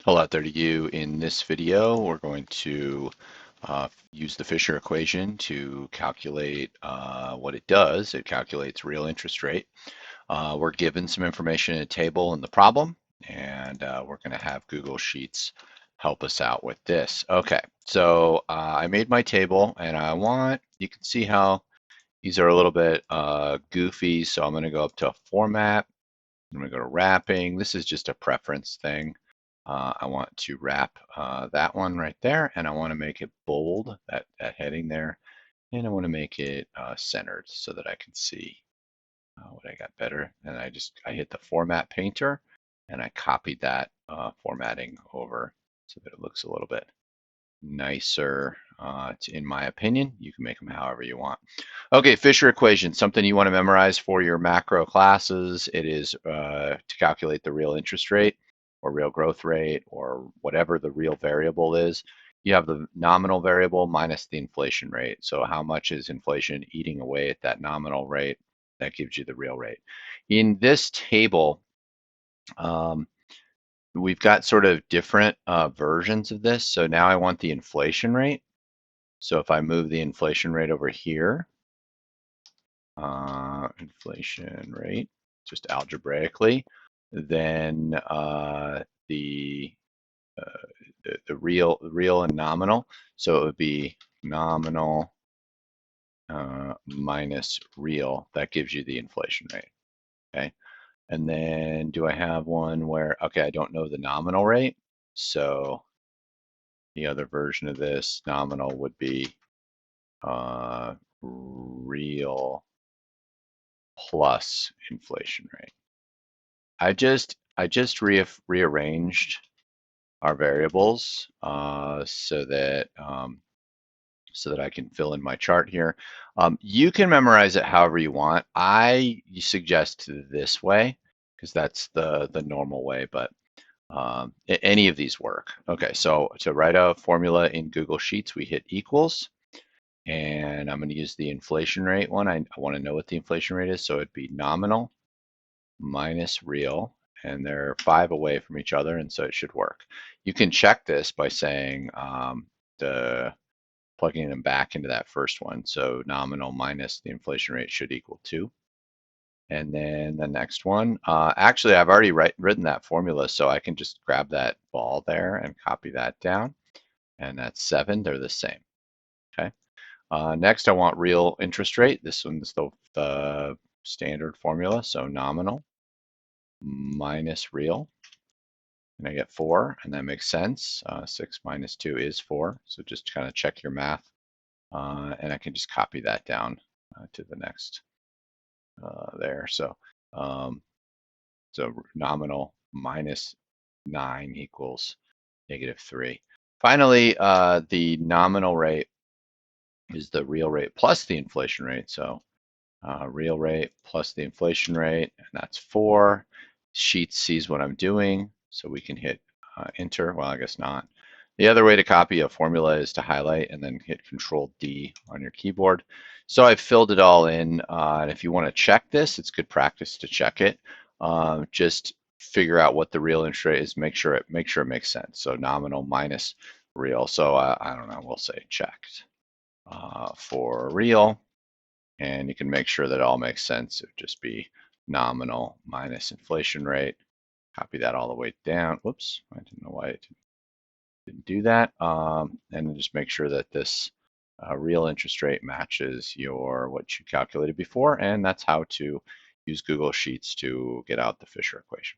Hello out there to you. In this video, we're going to use the Fisher equation to calculate what it does. It calculates real interest rate. We're given some information in a table in the problem, and we're going to have Google Sheets help us out with this. Okay, so I made my table, and you can see how these are a little bit goofy, so I'm going to go up to Format. I'm going to go to Wrapping. This is just a preference thing. I want to wrap that one right there, and I want to make it bold, that heading there, and I want to make it centered so that I can see what I got better. And I hit the Format Painter, and I copied that formatting over so that it looks a little bit nicer, in my opinion. You can make them however you want. Okay, Fisher equation, something you want to memorize for your macro classes. It is to calculate the real interest rate or real growth rate or whatever the real variable is. You have the nominal variable minus the inflation rate. So how much is inflation eating away at that nominal rate? That gives you the real rate. In this table, we've got sort of different versions of this. So now I want the inflation rate. So if I move the inflation rate over here, inflation rate, just algebraically, then the real and nominal. So it would be nominal minus real. That gives you the inflation rate. Okay. And then do I have one where, okay, I don't know the nominal rate. So the other version of this nominal would be real plus inflation rate. I just rearranged our variables so that I can fill in my chart here. You can memorize it however you want. I suggest this way because that's the normal way, but any of these work. Okay, so to write a formula in Google Sheets, we hit equals, and I'm going to use the inflation rate one. I want to know what the inflation rate is, so it'd be nominal minus real, and they're 5 away from each other, and so it should work. You can check this by saying plugging them back into that first one. So nominal minus the inflation rate should equal 2. And then the next one, actually I've already written that formula, so I can just grab that ball there and copy that down. And that's 7, they're the same. Okay. Next I want real interest rate. This one's the standard formula, so nominal minus real, and I get 4, and that makes sense. 6 minus 2 is 4, so just kind of check your math, and I can just copy that down to the next there. So nominal minus 9 equals -3. Finally, the nominal rate is the real rate plus the inflation rate. So real rate plus the inflation rate, and that's 4. Sheet sees what I'm doing, so we can hit enter. Well, I guess not. The other way to copy a formula is to highlight and then hit Control D on your keyboard. So I've filled it all in, and if you want to check this, it's good practice to check it. Just figure out what the real interest rate is. Make sure it makes sense. So nominal minus real. So I don't know. We'll say checked for real. And you can make sure that it all makes sense. It would just be nominal minus inflation rate. Copy that all the way down. Whoops, I didn't know why it didn't do that. And then just make sure that this real interest rate matches what you calculated before. And that's how to use Google Sheets to get out the Fisher equation.